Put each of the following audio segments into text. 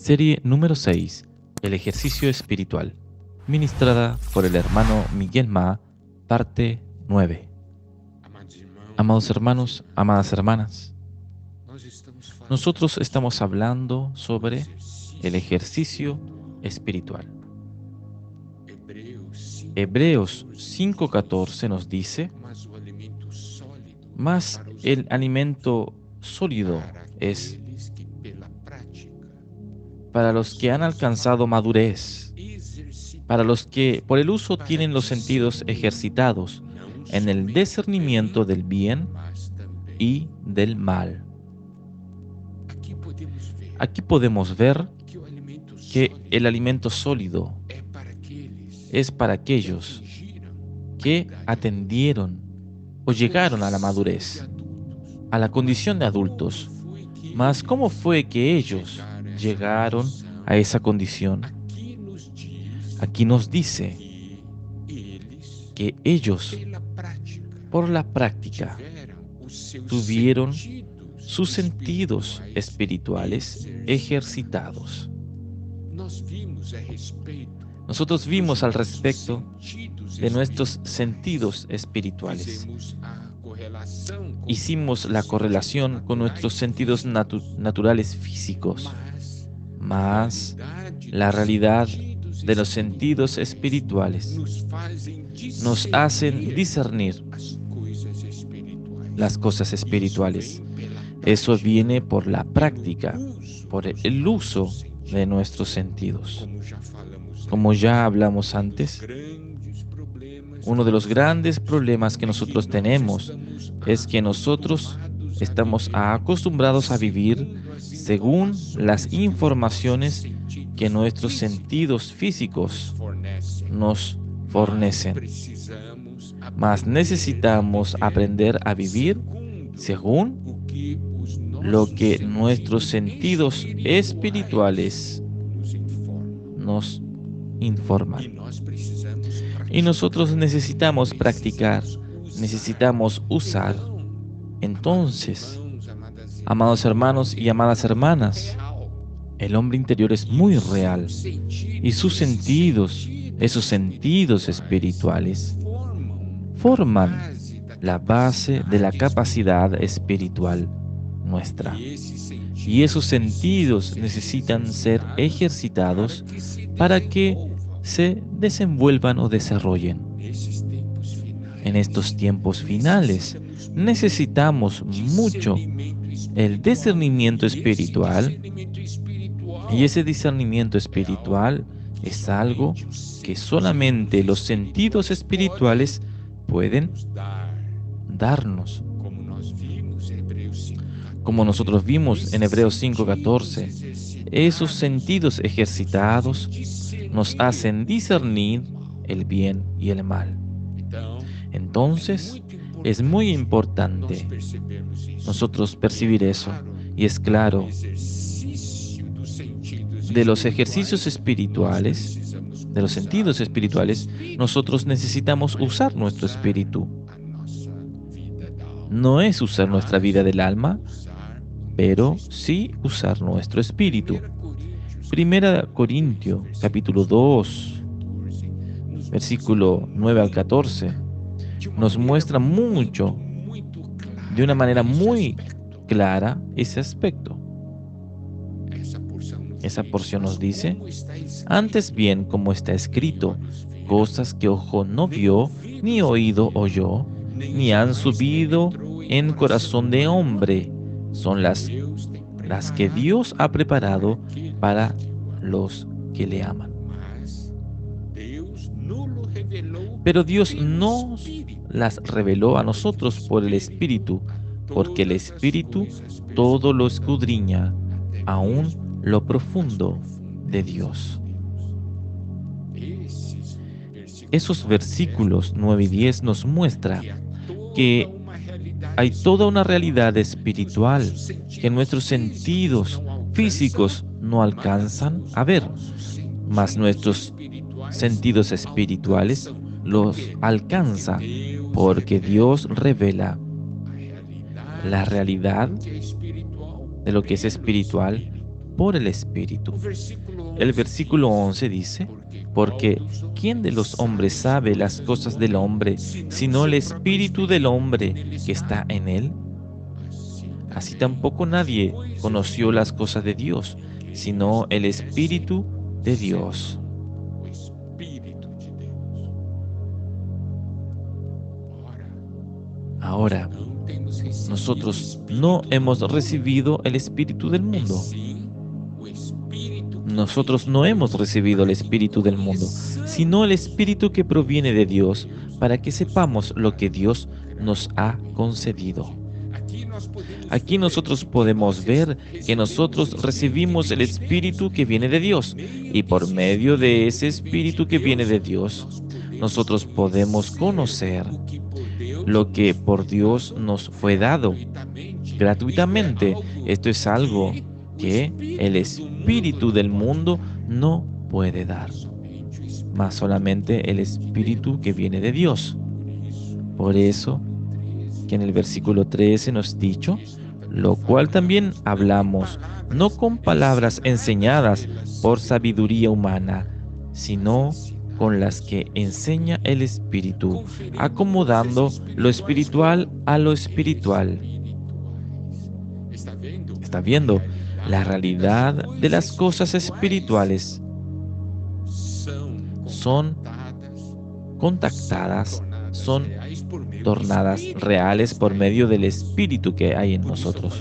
Serie número 6. El ejercicio espiritual. Ministrada por el hermano Miguel Ma, parte 9. Amados hermanos, amadas hermanas, nosotros estamos hablando sobre el ejercicio espiritual. Hebreos 5:14 nos dice: mas el alimento sólido es para los que han alcanzado madurez, para los que por el uso tienen los sentidos ejercitados en el discernimiento del bien y del mal. Aquí podemos ver que el alimento sólido es para aquellos que atendieron o llegaron a la madurez, a la condición de adultos. Mas ¿cómo fue que ellos llegaron a esa condición? Aquí nos dice que ellos, por la práctica, tuvieron sus sentidos espirituales ejercitados. Nosotros vimos al respecto de nuestros sentidos espirituales. Hicimos la correlación con nuestros sentidos naturales físicos, mas la realidad de los sentidos espirituales nos hacen discernir las cosas espirituales. Eso viene por la práctica, por el uso de nuestros sentidos. Como ya hablamos antes, uno de los grandes problemas que nosotros tenemos es que nosotros estamos acostumbrados a vivir según las informaciones que nuestros sentidos físicos nos fornecen. Mas necesitamos aprender a vivir según lo que nuestros sentidos espirituales nos informan. Y nosotros necesitamos practicar, necesitamos usar. Entonces, amados hermanos y amadas hermanas, el hombre interior es muy real y sus sentidos, esos sentidos espirituales, forman la base de la capacidad espiritual nuestra. Y esos sentidos necesitan ser ejercitados para que se desenvuelvan o desarrollen. En estos tiempos finales necesitamos mucho el discernimiento espiritual, y ese discernimiento espiritual es algo que solamente los sentidos espirituales pueden darnos. Como nosotros vimos en Hebreos 5:14, esos sentidos ejercitados nos hacen discernir el bien y el mal. Entonces, es muy importante nosotros percibir eso. Y es claro, de los ejercicios espirituales, de los sentidos espirituales, nosotros necesitamos usar nuestro espíritu. No es usar nuestra vida del alma, pero sí usar nuestro espíritu. Primera Corintios, capítulo 2, versículo 9 al 14, nos muestra mucho, de una manera muy clara, ese aspecto. Esa porción nos dice: antes bien, como está escrito, cosas que ojo no vio, ni oído oyó, ni han subido en corazón de hombre, son las que Dios ha preparado para los que le aman. Pero Dios nos las reveló a nosotros por el Espíritu, porque el Espíritu todo lo escudriña, aún lo profundo de Dios. Esos versículos 9 y 10 nos muestran que hay toda una realidad espiritual que nuestros sentidos físicos no alcanzan a ver, mas nuestros sentidos espirituales los alcanza, porque Dios revela la realidad de lo que es espiritual por el Espíritu. El versículo 11 dice, porque ¿quién de los hombres sabe las cosas del hombre, sino el Espíritu del hombre que está en él? Así tampoco nadie conoció las cosas de Dios, sino el Espíritu de Dios. Ahora, nosotros no hemos recibido el Espíritu del mundo. Nosotros no hemos recibido el Espíritu del mundo, sino el Espíritu que proviene de Dios, para que sepamos lo que Dios nos ha concedido. Aquí nosotros podemos ver que nosotros recibimos el Espíritu que viene de Dios, y por medio de ese Espíritu que viene de Dios, nosotros podemos conocer lo que por Dios nos fue dado gratuitamente. Esto es algo que el espíritu del mundo no puede dar, mas solamente el Espíritu que viene de Dios. Por eso que en el versículo 13 nos dicho, lo cual también hablamos, no con palabras enseñadas por sabiduría humana, sino con las que enseña el Espíritu, acomodando lo espiritual a lo espiritual. ¿Está viendo? La realidad de las cosas espirituales son contactadas, son tornadas reales por medio del Espíritu que hay en nosotros.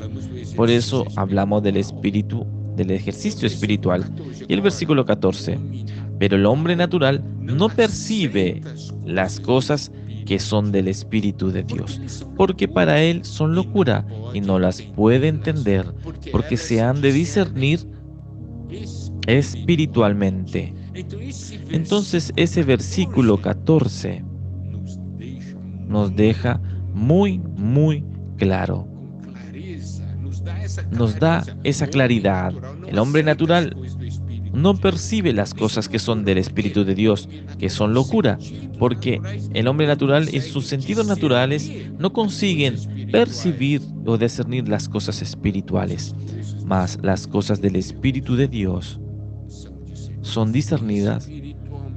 Por eso hablamos del Espíritu, del ejercicio espiritual. Y el versículo 14. Pero el hombre natural no percibe las cosas que son del Espíritu de Dios, porque para él son locura y no las puede entender, porque se han de discernir espiritualmente. Entonces ese versículo 14 nos deja muy claro. Nos da esa claridad. El hombre natural no percibe las cosas que son del Espíritu de Dios, que son locura, porque el hombre natural en sus sentidos naturales no consiguen percibir o discernir las cosas espirituales, mas las cosas del Espíritu de Dios son discernidas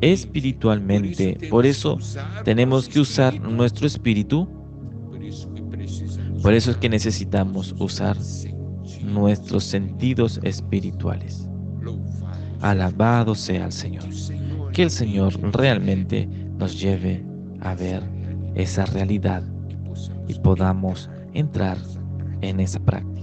espiritualmente. Por eso tenemos que usar nuestro espíritu. Por eso es que necesitamos usar nuestros sentidos espirituales. Alabado sea el Señor. Que el Señor realmente nos lleve a ver esa realidad y podamos entrar en esa práctica.